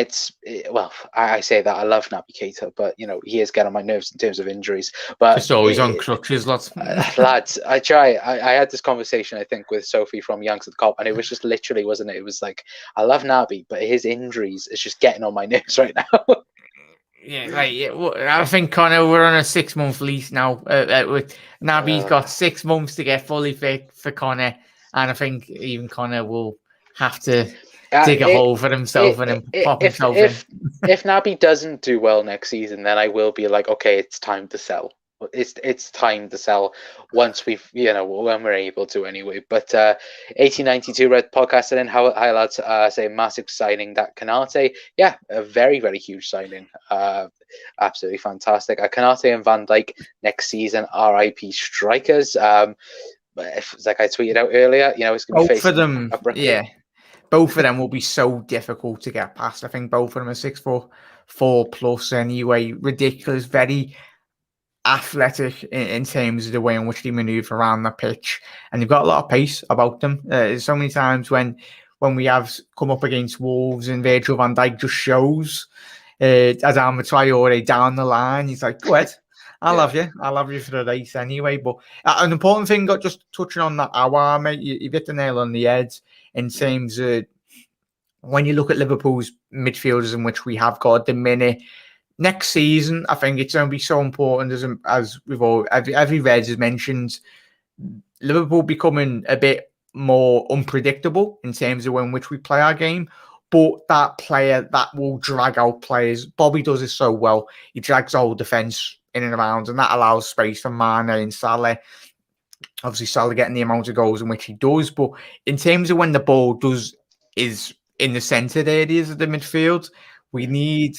I say that I love Naby Keita, but he is getting on my nerves in terms of injuries. But just always on crutches, lads. Lads, I try. I had this conversation, I think, with Sophie from Youngs at the Cop, and it was just literally, wasn't it? It was like, I love Naby, but his injuries is just getting on my nerves right now. I think, Connor, we're on a 6-month lease now. Naby's got 6 months to get fully fit for Connor, and I think even Connor will have to dig a hole for himself and then pop himself in. If Naby doesn't do well next season, then I will be like, okay, it's time to sell. It's time to sell once we've, when we're able to anyway. But 1892 Red podcast, and then hi lads, say massive signing, that Konaté. Yeah, a very, very huge signing. Absolutely fantastic. Konaté and Van Dijk next season, RIP strikers. Like I tweeted out earlier, it's going to be both of them. Yeah. Both of them will be so difficult to get past. I think both of them are 6'4" plus anyway. Ridiculous, very athletic in terms of the way in which they maneuver around the pitch, and they've got a lot of pace about them. So many times when we have come up against Wolves and Virgil van Dijk just shows Adama Traore down the line, he's like, go ahead, I'll have you for the race anyway. But an important thing, just touching on that Aouar, mate, you hit the nail on the head in terms of when you look at Liverpool's midfielders, in which we have got at the minute, next season, I think it's going to be so important, as we've all, every Reds has mentioned, Liverpool becoming a bit more unpredictable in terms of in which we play our game. But that player that will drag out players, Bobby does this so well. He drags the whole defence in and around, and that allows space for Mane and Salah. Obviously, Salah getting the amount of goals in which he does. But in terms of when the ball is in the centred areas of the midfield, we need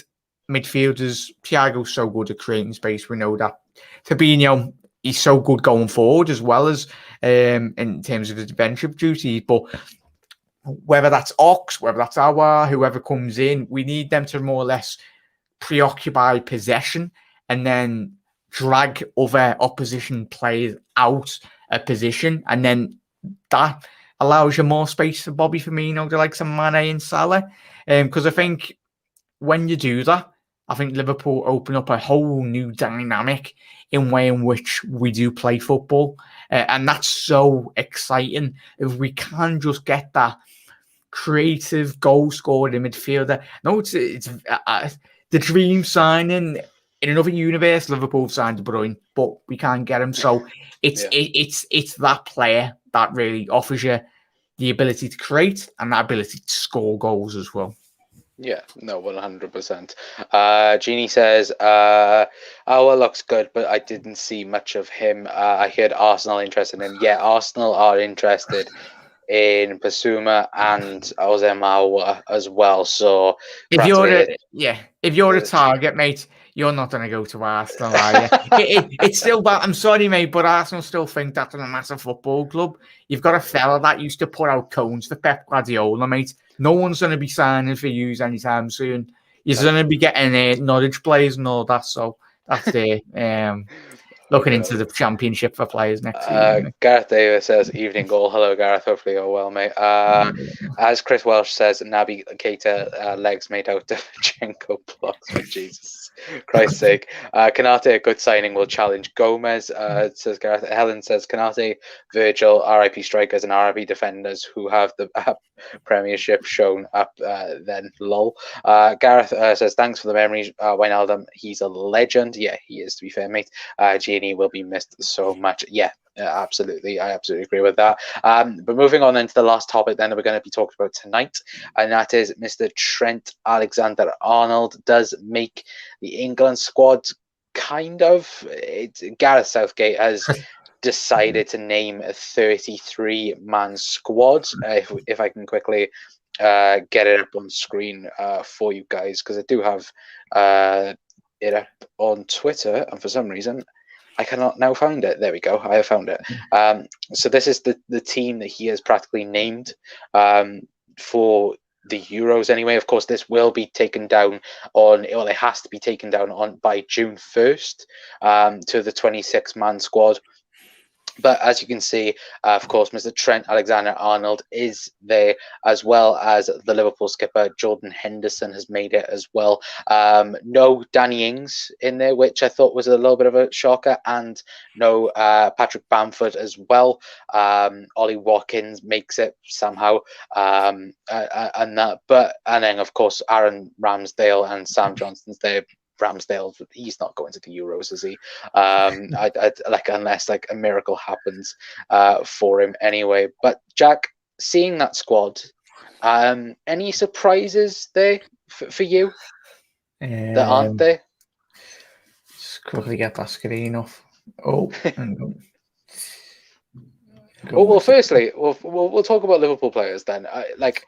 midfielders. Thiago's so good at creating space. We know that. Fabinho, he's so good going forward as well as in terms of his defensive duties. But whether that's Ox, whether that's Aouar, whoever comes in, we need them to more or less preoccupy possession and then drag other opposition players out of position. And then that allows you more space for Bobby Firmino, the likes of Mane and Salah. Because I think when you do that, I think Liverpool open up a whole new dynamic in way in which we do play football. And that's so exciting. If we can just get that creative goal scorer in midfielder. No, it's the dream signing. In another universe, Liverpool signed De Bruyne, but we can't get him. So it's that player that really offers you the ability to create and that ability to score goals as well. Yeah, no, 100%. Gini says, Aouar looks good, but I didn't see much of him. I heard Arsenal interested in him. Yeah, Arsenal are interested in Basuma and Aouar as well. So if you're a target, mate, you're not going to go to Arsenal, are you? It's still bad. I'm sorry, mate, but Arsenal still think that's a massive football club. You've got a fella that used to put out cones for Pep Guardiola, mate. No one's going to be signing for you anytime soon. You're going to be getting Norwich players and all that. So that's looking into the championship for players next season. Gareth Davis says, evening goal. Hello, Gareth. Hopefully you're well, mate. As Chris Welsh says, Naby Keita legs made out of Jenko blocks, for Jesus Christ's sake. Konaté, a good signing, will challenge Gomez, says Gareth. Helen says, Konaté, Virgil, RIP strikers and RIP defenders who have the Premiership shown up then, lol. Gareth says, thanks for the memories, Wijnaldum. He's a legend. Yeah, he is, to be fair, mate. Gini will be missed so much. Yeah, absolutely. I absolutely agree with that. But moving on then to the last topic then that we're going to be talking about tonight, and that is Mr. Trent Alexander-Arnold does make the England squad kind of. Gareth Southgate has decided to name a 33-man squad. If I can quickly get it up on screen for you guys, because I do have it up on Twitter, and for some reason I cannot now find it. There we go. I have found it. So this is the team that he has practically named for the Euros anyway. Of course, this will be taken down it has to be taken down by June 1st to the 26-man squad. But as you can see, of course, Mr. Trent Alexander-Arnold is there, as well as the Liverpool skipper, Jordan Henderson, has made it as well. No Danny Ings in there, which I thought was a little bit of a shocker, and no Patrick Bamford as well. Ollie Watkins makes it somehow, and then, of course, Aaron Ramsdale and Sam Johnston's there. Ramsdale, he's not going to the Euros, is he? Unless a miracle happens for him anyway. But Jack, seeing that squad, any surprises there for you that aren't there? Just quickly get that screen off. Oh, hang on. Well, firstly, we'll talk about Liverpool players then. It's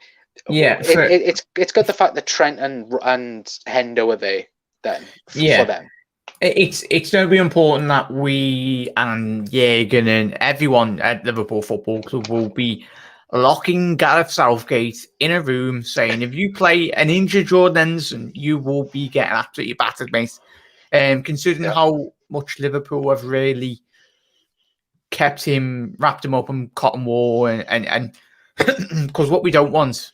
got the fact that Trent and Hendo are there. Then for them, it's going to be important that we and Jürgen and everyone at Liverpool Football Club will be locking Gareth Southgate in a room, saying if you play an injured Jordan Henderson, you will be getting absolutely battered, mate. Considering how much Liverpool have really wrapped him up in cotton wool, and because what we don't want,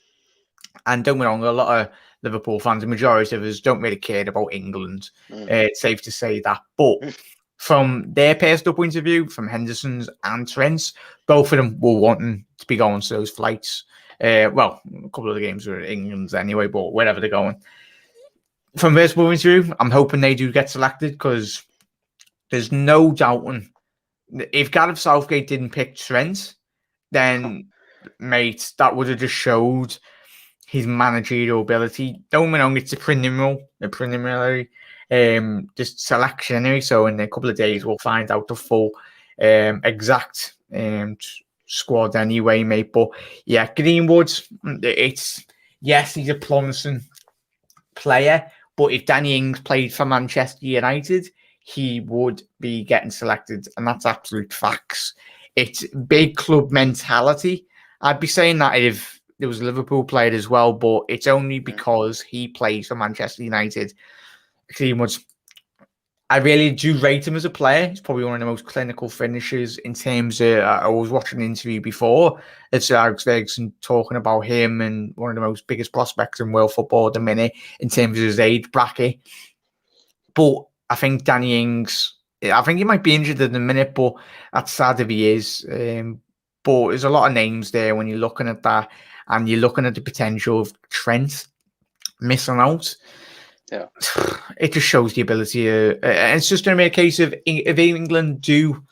and don't get me wrong, a lot of Liverpool fans, the majority of us don't really care about England. It's safe to say that. But from their personal point of view, from Henderson's and Trent's, both of them were wanting to be going to those flights. Well, a couple of the games were England's anyway, but wherever they're going. From this moving through, I'm hoping they do get selected because there's no doubting if Gareth Southgate didn't pick Trent, then, mate, that would have just showed his managerial ability. Don't get me wrong, it's a preliminary just selection anyway. So in a couple of days, we'll find out the full exact squad anyway, mate. But yeah, Greenwood, yes, he's a promising player. But if Danny Ings played for Manchester United, he would be getting selected, and that's absolute facts. It's big club mentality. I'd be saying that if there was a Liverpool player as well, but it's only because he plays for Manchester United. Greenwood, I really do rate him as a player. He's probably one of the most clinical finishers in terms of, I was watching an interview before of Sir Alex Ferguson talking about him and one of the most biggest prospects in world football at the minute in terms of his age bracket. But I think Danny Ings, I think he might be injured in a minute, but that's sad if he is. But there's a lot of names there when you're looking at that and you're looking at the potential of Trent missing out. Yeah, it just shows the ability. And it's just going to be a case of if England do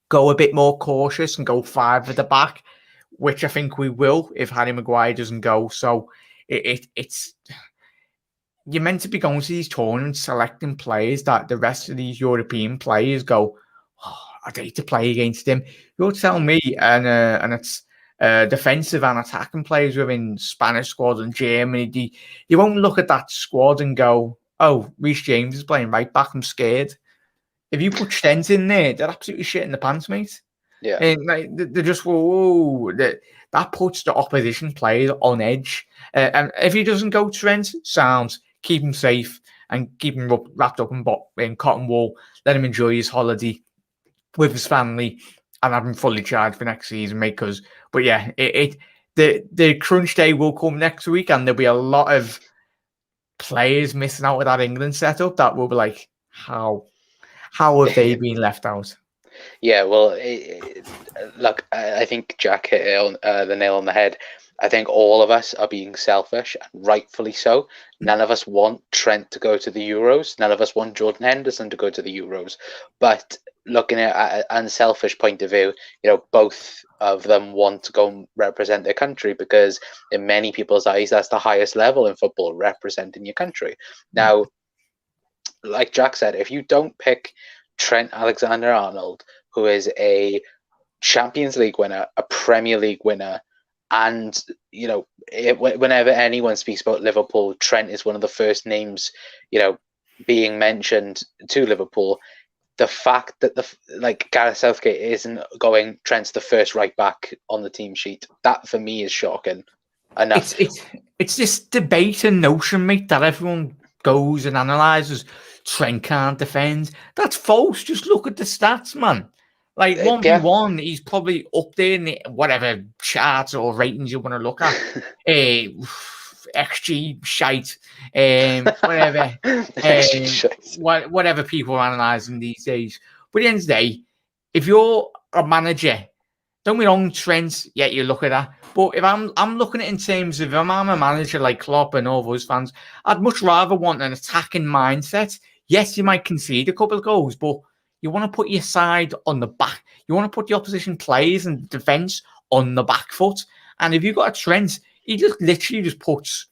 go a bit more cautious and go 5 at the back, which I think we will if Harry Maguire doesn't go. So it's you're meant to be going to these tournaments selecting players that the rest of these European players go, oh, I'd hate to play against him. You're telling me, and it's defensive and attacking players within Spanish squad and Germany. You won't look at that squad and go, oh, Reece James is playing right back, I'm scared. If you put Trent in there, they're absolutely shit in the pants, mate. Yeah. And they're just, whoa, that puts the opposition players on edge. And if he doesn't go Trent, sounds, keep him safe and keep him wrapped up in cotton wool. Let him enjoy his holiday with his family and have him fully charged for next season, mate. But yeah, the crunch day will come next week, and there'll be a lot of players missing out with that England setup that will be like, how have they been left out? Yeah, well, look, I think Jack hit the nail on the head. I think all of us are being selfish, and rightfully so. None of us want Trent to go to the Euros. None of us want Jordan Henderson to go to the Euros. But looking at an unselfish point of view, both of them want to go and represent their country because in many people's eyes, that's the highest level in football, representing your country. Now, like Jack said, if you don't pick Trent Alexander-Arnold, who is a Champions League winner, a Premier League winner, and whenever anyone speaks about Liverpool, Trent is one of the first names being mentioned to Liverpool. The fact that Gareth Southgate isn't going Trent's the first right back on the team sheet, that for me is shocking enough. It's this debate and notion, mate, that everyone goes and analyses. Trent can't defend. That's false. Just look at the stats, man. 1v1, he's probably up there in whatever charts or ratings you want to look at. XG shite, whatever, whatever people are analysing these days. But at the end of the day, if you're a manager, don't be wrong, Trent, yeah, you look at that. But if I'm looking at it in terms of if I'm a manager like Klopp and all those fans, I'd much rather want an attacking mindset. Yes, you might concede a couple of goals, but you want to put your side on the back. You want to put the opposition players and defence on the back foot. And if you've got a Trent, he just literally just puts,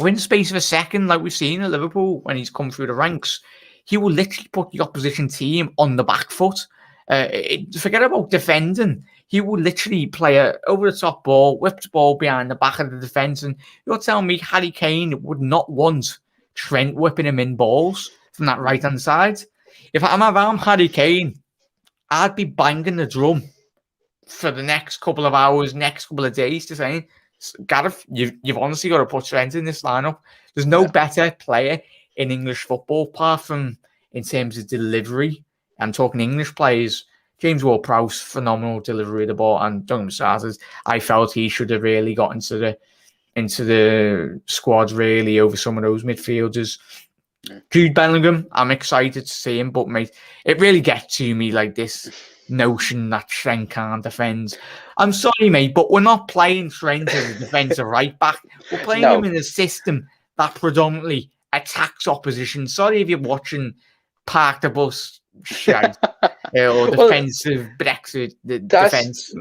in the space of a second, like we've seen at Liverpool when he's come through the ranks, he will literally put the opposition team on the back foot. Forget about defending. He will literally play a over-the-top ball, whip the ball behind the back of the defence. And you're telling me Harry Kane would not want Trent whipping him in balls from that right-hand side? If I'm Harry Kane, I'd be banging the drum for the next couple of hours, next couple of days to say, Gareth, you've honestly got to put Trent in this lineup. There's no better player in English football apart from in terms of delivery. I'm talking English players. James Ward-Prowse, phenomenal delivery of the ball, and Duncan Starters. I felt he should have really got into the squad really over some of those midfielders. Jude Bellingham, I'm excited to see him, but mate, it really gets to me like this notion that Trent can't defend. I'm sorry, mate, but we're not playing Trent as a defensive right back. We're playing him in a system that predominantly attacks opposition. Sorry if you're watching Park the Bus shite or defensive Brexit defense.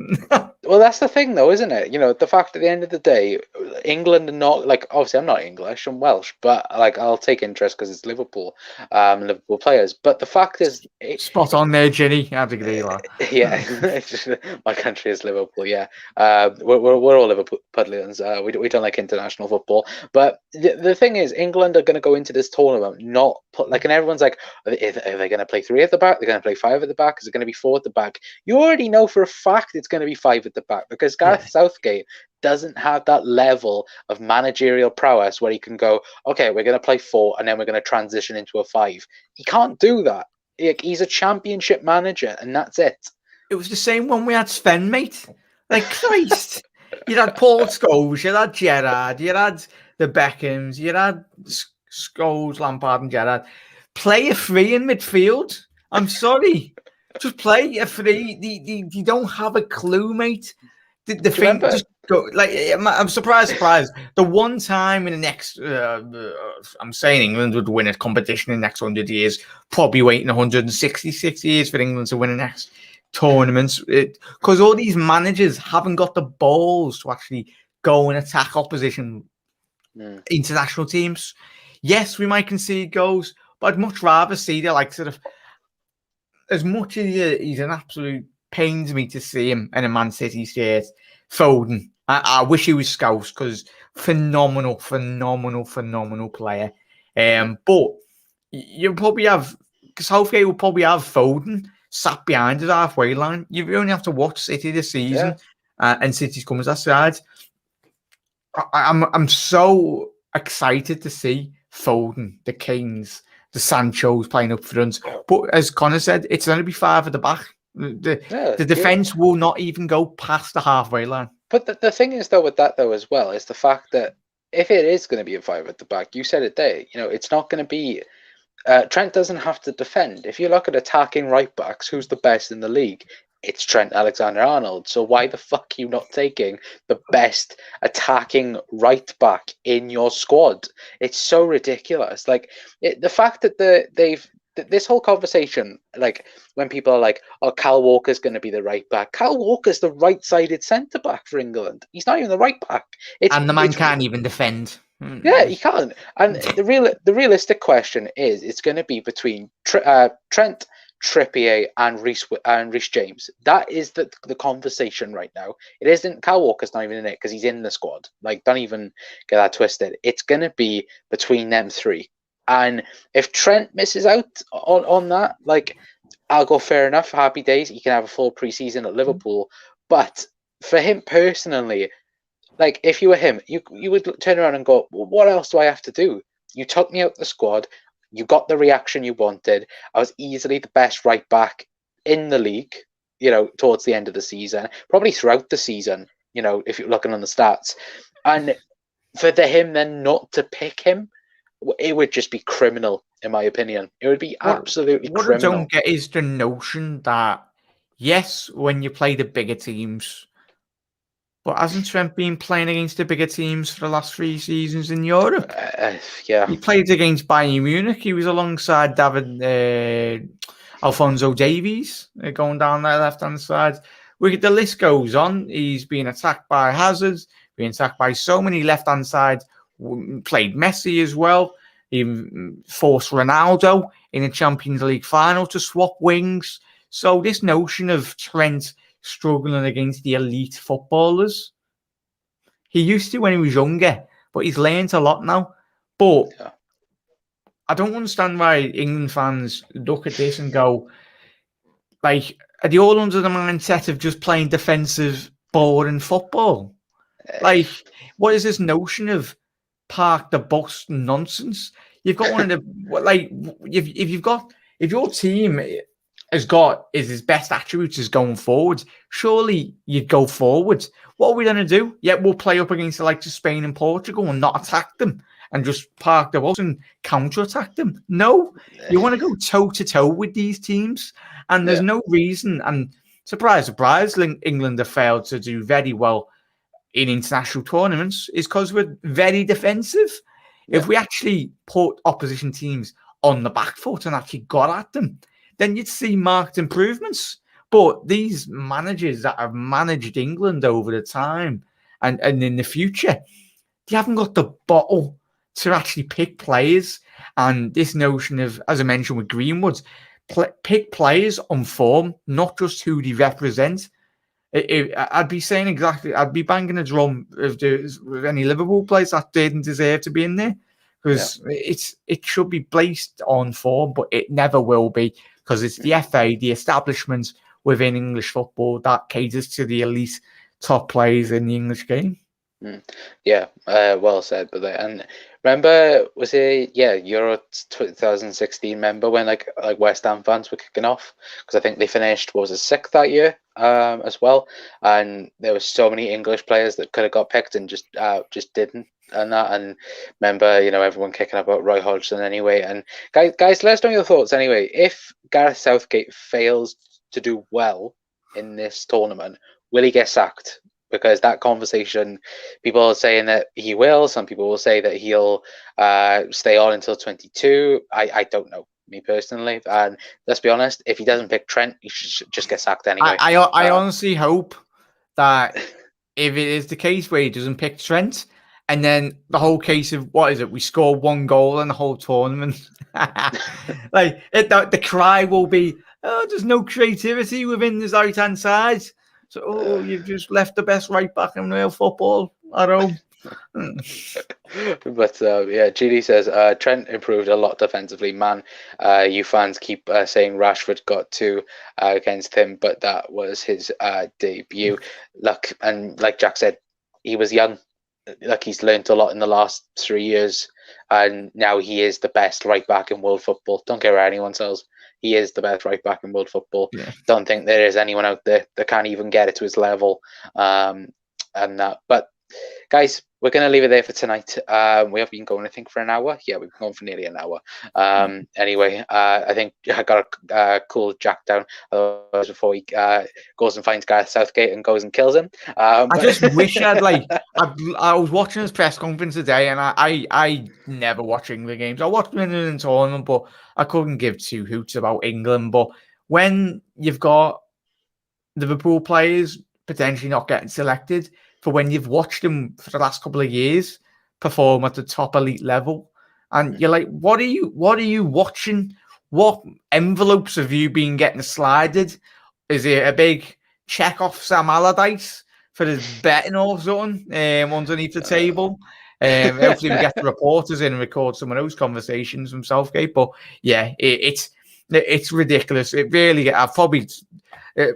Well, that's the thing, though, isn't it? You know, the fact at the end of the day, England are not, like, obviously I'm not English, I'm Welsh, but like I'll take interest because it's Liverpool, Liverpool players. But the fact is, spot on there, Ginny. I'd agree with that. Yeah, my country is Liverpool. Yeah, we're all Liverpudlians. We don't like international football. But the thing is, England are going to go into this tournament not put like, and everyone's like, are they going to play 3 at the back? They're going to play 5 at the back? Is it going to be 4 at the back? You already know for a fact it's going to be 5 at the back because Gareth Southgate doesn't have that level of managerial prowess where he can go, okay, we're going to play 4 and then we're going to transition into a 5. He can't do that. He's a championship manager and that's it. It was the same when we had Sven, mate. Like, Christ. You had Paul Scholes, you had Gerrard, you had the Beckhams, you had Scholes, Lampard and Gerrard. Play a 3 in midfield. I'm sorry. Just play a 3. You don't have a clue, mate. The thing just go like, I'm surprised. The one time in the next, I'm saying England would win a competition in the next 100 years. Probably waiting 166 years for England to win the next tournaments, because all these managers haven't got the balls to actually go and attack opposition international teams. Yes, we might concede goals, but I'd much rather see the like sort of, as much as he's an absolute pain to me to see him in a Man City shirt, Foden. I wish he was Scouse because phenomenal player. But you probably have, because Southgate will probably have Foden sat behind his halfway line. You only have to watch City this season, and City's come as that side. I'm so excited to see Foden, the Kings, the Sanchos playing up front. But as Connor said, it's going to be 5 at the back. The defense will not even go past the halfway line. But the thing is, though, with that, though, as well, is the fact that if it is going to be a 5 at the back, you said it there, you know, it's not going to be... Trent doesn't have to defend. If you look at attacking right backs, who's the best in the league? It's Trent Alexander-Arnold. So why the fuck are you not taking the best attacking right back in your squad? It's so ridiculous. Like, the fact that this whole conversation, like when people are like, oh, Kyle Walker's going to be the right back. Kyle Walker's the right-sided centre-back for England. He's not even the right back. And the man can't even defend. Yeah, he can't. And the realistic question is, it's going to be between Trent, Trippier, and Reece James. That is the conversation right now. It isn't. Kyle Walker's not even in it because he's in the squad. Like, don't even get that twisted. It's going to be between them 3. And if Trent misses out on that, like, I'll go fair enough. Happy days. He can have a full preseason at Liverpool. But for him personally, like, if you were him, you would turn around and go, well, what else do I have to do? You took me out the squad. You got the reaction you wanted. I was easily the best right back in the league, you know, towards the end of the season, probably throughout the season, you know, if you're looking on the stats. And for him then not to pick him, it would just be criminal, in my opinion. It would be absolutely criminal. What I don't get is the notion that, yes, when you play the bigger teams, but hasn't Trent been playing against the bigger teams for the last 3 seasons in Europe? Yeah. He played against Bayern Munich. He was alongside Alphonso Davies going down that left-hand side. The list goes on. He's been attacked by Hazard, been attacked by so many left-hand sides, played Messi as well. He forced Ronaldo in a Champions League final to swap wings. So this notion of Trent struggling against the elite footballers, he used to when he was younger, but he's learned a lot now. But I don't understand why England fans look at this and go, like, are they all under the mindset of just playing defensive, boring football? Like, what is this notion of park the bus nonsense? You've got one of the, like, if your team is his best attributes is going forward, surely you'd go forward. What are we going to do? Yeah, we'll play up against the likes of Spain and Portugal and not attack them and just park the bus and counter-attack them. No, you want to go toe-to-toe with these teams, and there's no reason. And surprise, surprise, England have failed to do very well in international tournaments is because we're very defensive. Yeah. If we actually put opposition teams on the back foot and actually got at them, then you'd see marked improvements. But these managers that have managed England over the time and in the future, they haven't got the bottle to actually pick players. And this notion of, as I mentioned with Greenwood, pick players on form, not just who they represent. I'd be saying exactly, I'd be banging a drum if there's any Liverpool players that didn't deserve to be in there, because it should be based on form, but it never will be, because it's the FA, the establishment within English football that caters to the elite top players in the English game. Yeah, well said. But and remember, was it Euro 2016? Remember when like West Ham fans were kicking off because I think they finished, what was it, 6th that year as well, and there were so many English players that could have got picked and just didn't. And remember, everyone kicking up about Roy Hodgson anyway. And guys, let us know your thoughts anyway. If Gareth Southgate fails to do well in this tournament, will he get sacked? Because that conversation, people are saying that he will. Some people will say that he'll stay on until 22. I don't know, me personally. And let's be honest, if he doesn't pick Trent, he should just get sacked anyway. I honestly hope that if it is the case where he doesn't pick Trent, and then the whole case of, what is it, we score 1 goal in the whole tournament. The cry will be, oh, there's no creativity within the right-hand side. So, you've just left the best right back in real football at home. But Gini says Trent improved a lot defensively. Man, you fans keep saying Rashford got 2 against him, but that was his debut. Look, and like Jack said, he was young. Like, he's learnt a lot in the last 3 years, and now he is the best right back in world football. Don't care what anyone says. He is the best right back in world football. Yeah. Don't think there is anyone out there that can't even get it to his level. But guys, we're going to leave it there for tonight. We have been going, I think, for an hour. Yeah, we've been going for nearly an hour. Anyway, I think I got to cool Jack down before he goes and finds Gareth Southgate and goes and kills him. I just wish I was watching his press conference today, and I never watch England games. I watched them in the tournament, but I couldn't give 2 hoots about England. But when you've got Liverpool players potentially not getting selected, for when you've watched them for the last couple of years perform at the top elite level, and you're like, what are you watching? What envelopes have you been getting slided? Is it a big check off Sam Allardyce for his betting or something underneath the table? Hopefully we get the reporters in and record some of those conversations from Southgate. But yeah, it's ridiculous. It really, I've probably...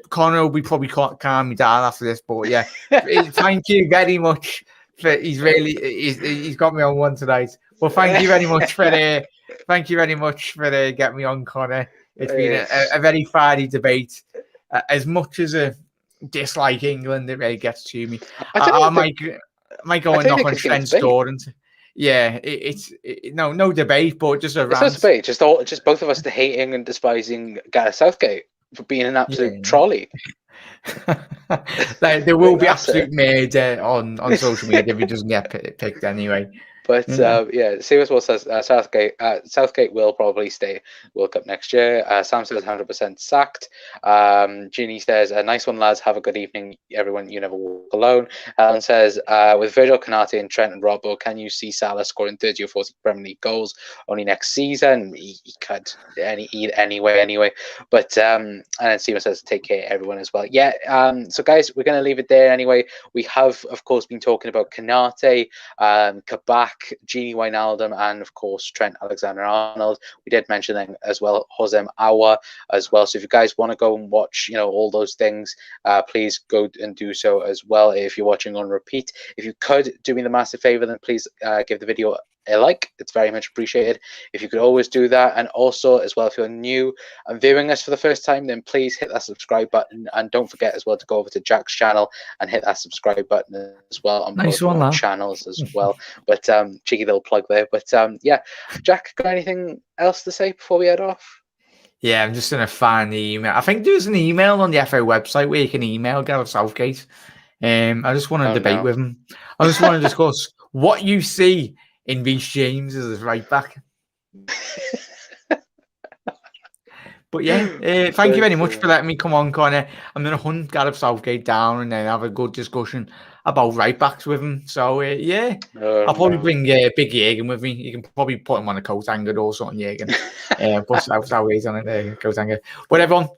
Connor will probably calm me down after this, but yeah, thank you very much for he's got me on one tonight. Well, thank you very much for getting me on, Connor. It's been a very fiery debate. As much as a dislike England, it really gets to me. I might go and knock on Trent's door and. Yeah, it's no debate, but just a rant. It's no debate. Just both of us hating and despising Gareth Southgate for being an absolute trolley. There will be absolute murder on social media if he doesn't get picked anyway. But Serious World says Southgate will probably stay World Cup next year. Sam says 100% sacked. Gini says, nice one, lads. Have a good evening, everyone. You never walk alone. Alan says, with Virgil, Konaté, and Trent and Robbo, can you see Salah scoring 30 or 40 Premier League goals only next season? He could anyway. But and then Simon says, take care, everyone, as well. Yeah. So guys, we're going to leave it there anyway. We have, of course, been talking about Konaté, Kabak, Gini Wijnaldum, and of course Trent Alexander-Arnold. We did mention them as well, Hosem Aouar as well. So if you guys want to go and watch, all those things, please go and do so as well. If you're watching on repeat, if you could do me the massive favor, then please give the video a like. It's very much appreciated if you could always do that. And also as well, if you're new and viewing us for the first time, then please hit that subscribe button, and don't forget as well to go over to Jack's channel and hit that subscribe button as well on both channels as well. But cheeky little plug there. But yeah, Jack, got anything else to say before we head off? Yeah, I'm just gonna find the email. I think there's an email on the FA website where you can email Gareth Southgate. I just want to Oh debate no. with him. I just want to discuss what you see in Reece James as his right back. But yeah, thank you very But much for letting me come on, Connor. I'm going to hunt Gareth Southgate down and then have a good discussion about right backs with him. So yeah, oh I'll probably no. bring Big Jürgen with me. You can probably put him on a coat hanger or something, Jürgen. Put Southgate on a coat hanger. But everyone,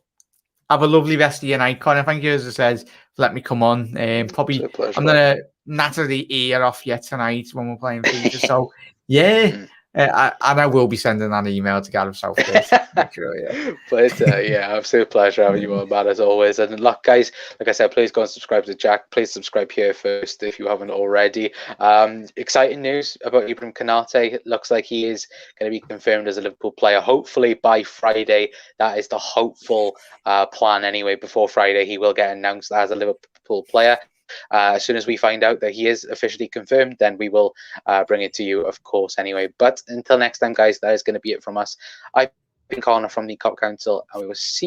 have a lovely rest of your night, Connor. Thank you, as I said, for letting me come on. It's Probably a pleasure, I'm man. gonna natter the ear off yet tonight when we're playing FIFA. So yeah, and I will be sending that email to Gareth Southgate. Make sure, yeah. But yeah, absolute pleasure having you on, man, as always. And look, guys, like I said, please go and subscribe to Jack. Please subscribe here first if you haven't already. Exciting news about Ibrahima Konaté. It looks like he is going to be confirmed as a Liverpool player, hopefully by Friday. That is the hopeful plan anyway. Before Friday, he will get announced as a Liverpool player. As soon as we find out that he is officially confirmed, then we will bring it to you, of course, anyway. But until next time, guys, that is going to be it from us. I've been Connor from the COP Council, and we will see you